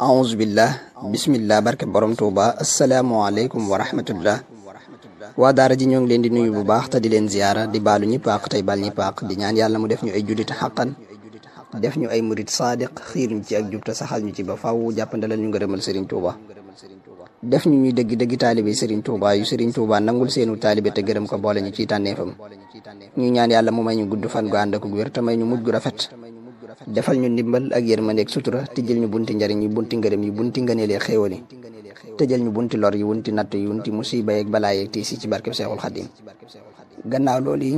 aouzubillah bismillah barke borom Tuuba asalaamaaleykum wa rahmatullah waa daara ji ñoo ngi leen di nuyu bu baax te di leen ziyaara di baalu ñëpp àq tey baal ñëpp àq di ñaan yàlla mu def ñu ay jullit xaqan def ñu ay murit saadiq xiir ñu ci ak jub te saxal ñu ci ba faaw jàppandalal ñu ngërëmal Serigne Touba def ñu ñuy dëgg taalibe Serigne Touba yu Serigne Touba nangul seenu taalibe te gërëm ko boole ñu ciy tànneefam ñu ñaan yàlla mu may ñu gudd fan gu ànd ak wér te may ñu mujj gu rafet defal ñu ndimbal ak yërmandeeg sutura tijjal ñu bunti njariñ yi bunti ngërëm yi bunti ngëneelee xéewal yi tëjal ñu bunti lor yi wunti natt yi wunti musiba yeeg balaa yeeg tiis yi ci barkeb Seexul Xadim gannaaw loolu yi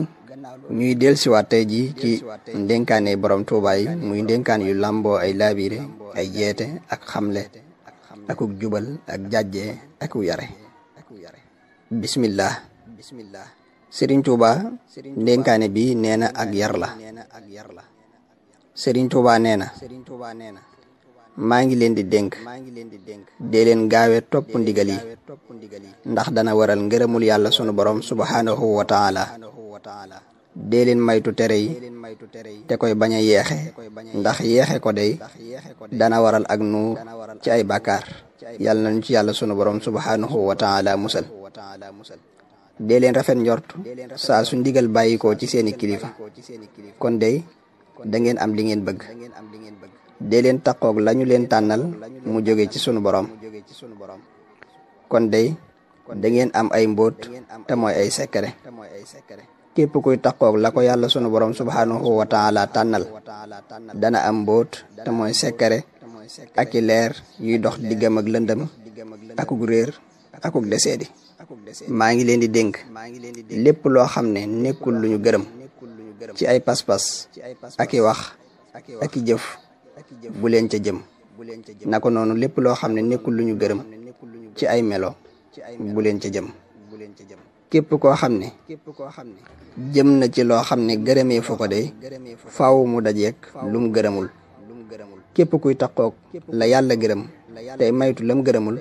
ñuy dellusiwaat tey jii ci ndénkaane borom Tuuba yi muy ndénkaan yu làmboo ay laabire ay jeete ak xamle akuk jubal ak jàjjee aku yare bismillah Serigne Touba ndénkaane bi nee na ak yar la Serigne Touba nee na maa ngi leen di dénk dee leen gaawe topp ndigal yi ndax dana waral ngërëmul yàlla sunu borom subhanahu wa taala dee leen maytu tere yi te koy bañ a yeexe ndax yeexe ko day dana waral ak nuur ci ay bàkkaar yàlla nañu ci yàlla sunu borom subhanahu wa taala musal dee leen rafet njort saa su ndigal bàyyikoo ci seeni kilifa kon day da ngeen am li ngeen bëgg dee leen taqoog lañu leen tànnal mu jóge ci sunu borom kon day da ngeen am ay mbóot te mooy ay sekkare képp kuy taqoog la ko yàlla sunu borom subhanahu wa taala tànnal dana am mbóot te mooy sekkare ak i leer yuy dox diggam ak lëndëm akuk réer akuk deseedi maa ngi leen di dénk lépp loo xam ne nekkul lu ñu gërëm ci ay pas-pas ak i wax ak i jëf bu leen ca jëm naka noonu lépp loo xam ne nekkul lu ñu gërëm ci ay melo bu leen ca jëm képp koo xam ne jëm na ci loo xam ne gërëmee fu ko de faaw mu dajeek lu mu gërëmul képp kuy taqoog la yàlla gërëm tey maytu lam gërëmul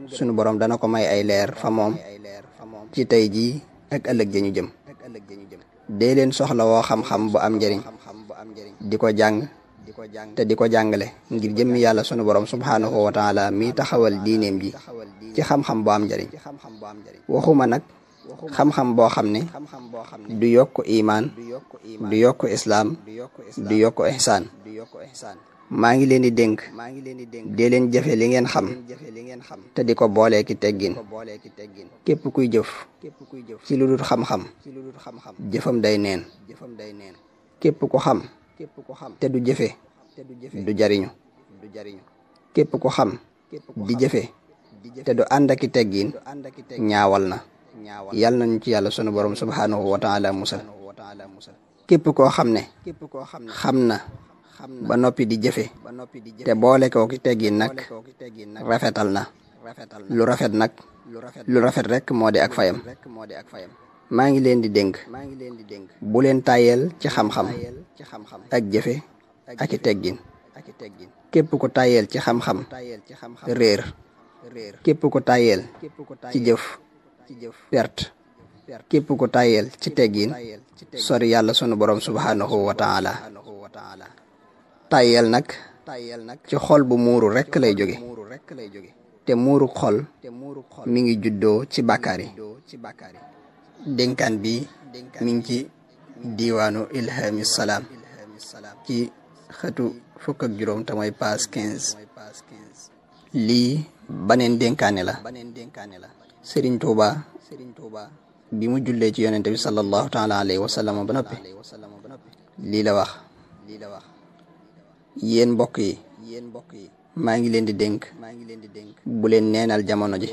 sunu borom dana ko may ay leer fa moom ci tey jii ak ëllëg ja ñu jëm dee leen soxla woo xam-xam bu am njëriñ di ko jàng te di ko jàngale ngir jëmmi yàlla sunu borom subhanahu wa taala mi taxawal diineem ji ci xam-xam bu am njëriñ waxuma nag xam-xam boo xam ne du yokk imaan du yokk islaam du yokk ihsaan maa ngi leen di dénk dee leen jëfe li ngeen xam te di ko boolee ki teggin képp kuy jëf ci lu dul xam-xam jëfam day neen képp ku xam te du jëfe du jariñu képp ku xam di jëfe te du ànd aki teggin ñaawal na yal nañu ci yàlla sunu borom subhanahu wa taala musal képp koo xam ne xam na ba noppi di jëfe te boole koo ki teggin nag rafetal na lu rafet rek moo di ak fayam maa ngi leen di dénk bu leen tàyyeel ci xam-xam ak jëfe ak i teggin képp ku tàyyeel ci xam-xam réer képp ku tàyyeel ci jëf perte képp ku tàyyeel ci teggin sori yàlla sunu borom subhanahu wa taala tàyyeel nag ci xol bu muuru rekk lay jóge te muuru xol mi ngi juddoo ci bàkkaar yi dénkaan bi mi ngi ci diiwaanu ilhami salaam ci xëtu fukk ak juróom te mooy page 15 lii baneen dénkaane la Serigne Touba bi mu jullee ci yonente bi sallallahu taala alayhi wa sallam ba noppi lii la wax yéen mbokk yi maa ngi leen di dénk bu leen neenal jamono ji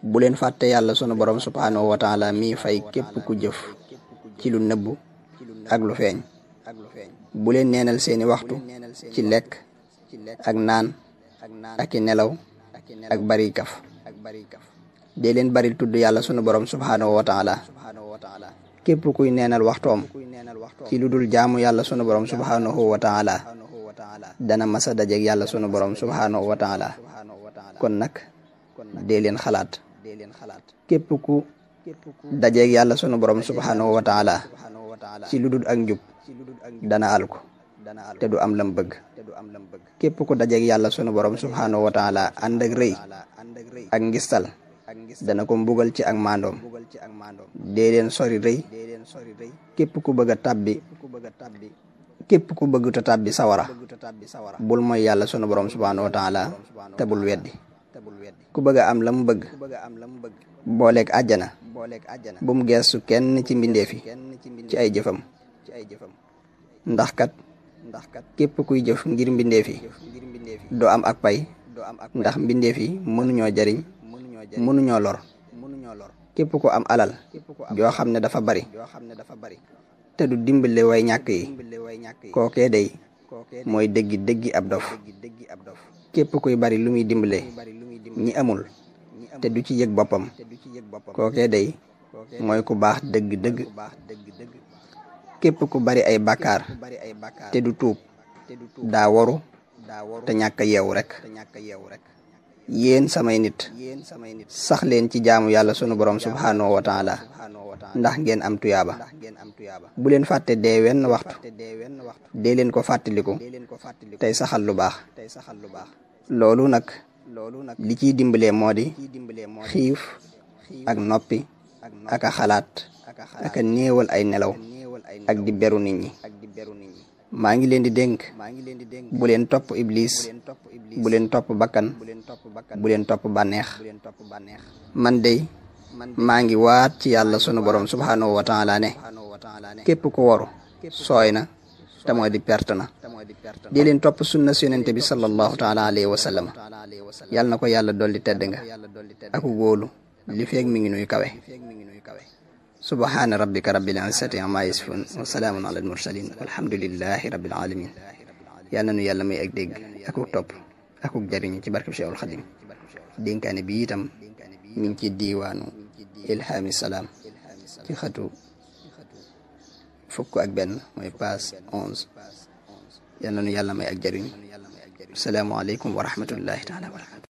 bu leen fàtte yàlla sunu borom subhanahu wa taala mi fay képp ku jëf ci lu nëbbu ak lu feeñ bu leen neenal seeni waxtu ci lekk ak naan ak i nelaw ak bari kaf dee leen bari tudd yàlla sunu borom subhanahu wa taala képp kuy neenal waxtoom ci lu dul jaamu yàlla sunu borom subhanahu wa taala dana masa dajeeg yàlla sunu borom subhanahu wa taala kon nag dee leen xalaat képp ku dajeeg yàlla sunu borom subhanahu wa taala ci lu dul ak njub dana alku te du am lam bëgg képp ku dajeeg yàlla sunu borom subhaanahu wa taala ànd ak rëy ak ngistal dana ko mbugal ci ak maandoom. dee leen sori rëy. képp ku bëgg a tàbbi képp ku bëgg ta tàbbi sawara bul mooy yàlla sunu borom subhaanahu wa taala te bul weddi. ku bëgg a am la mu bëgg booleeg àjjana bu mu geestu kenn ci mbindeef yi ci ay jëfam. ndax kat képp kuy jëf ngir mbindeef yi doo am ak pay, ndax mbindeef yi mënuñoo jariñ mënuñoo lor. képp ku am alal joo xam ne dafa bari te du dimbale way ñàkk yi kookee day mooy dëggi ab dof. képp kuy bari lu muy dimbale ñi amul te du ci yëg boppam kookee day mooy ku baax dëgg. képp ku bari ay bàkkaar te du tuub daa waru te ñàkk a yeewu rek. yéen samay nit sax leen ci jaamu yàlla sunu borom subhaanahu wa taala ndax ngeen am tuyaaba. bu leen fàtte dee wenn waxtu dee leen ko fàttaliku tey saxal lu baax. loolu nag li ciy dimbalee moo di xiif ak noppi ak a xalaat ak a néewal ay nelaw ak di beru nit ñi. maa ngi leen di dénk bu leen topp iblis, bu leen topp bakkan, bu leen topp bànneex. man dey maa ngi waat ci yàlla sunu borom subhaanahu wa taala ne képp ku waru sooy na te moo di perte na. di leen topp sunna si yonente bi sallallahu taala alayhi wa sallam. yàlla na ko yàlla dolli tedd nga aku góolu li feeg mi ngi nuy kawe. subhaana rabbika rabbil izzati amma yasifun wa salaamun ala al mursalin walhamdulillahi rabbil alamin. yàlla nu yàlla may ak dégg akuk topp akuk jariñu ci barkeb Cheikhul Xadim. dénkaane bi itam mi ngi ci diiwaanu ilhaami salaam ci xatu 11 mooy page 11. yàlla nu yàlla may ak jariñu. asalaamu aleykum wa rahmatullahi taala wa barakatu.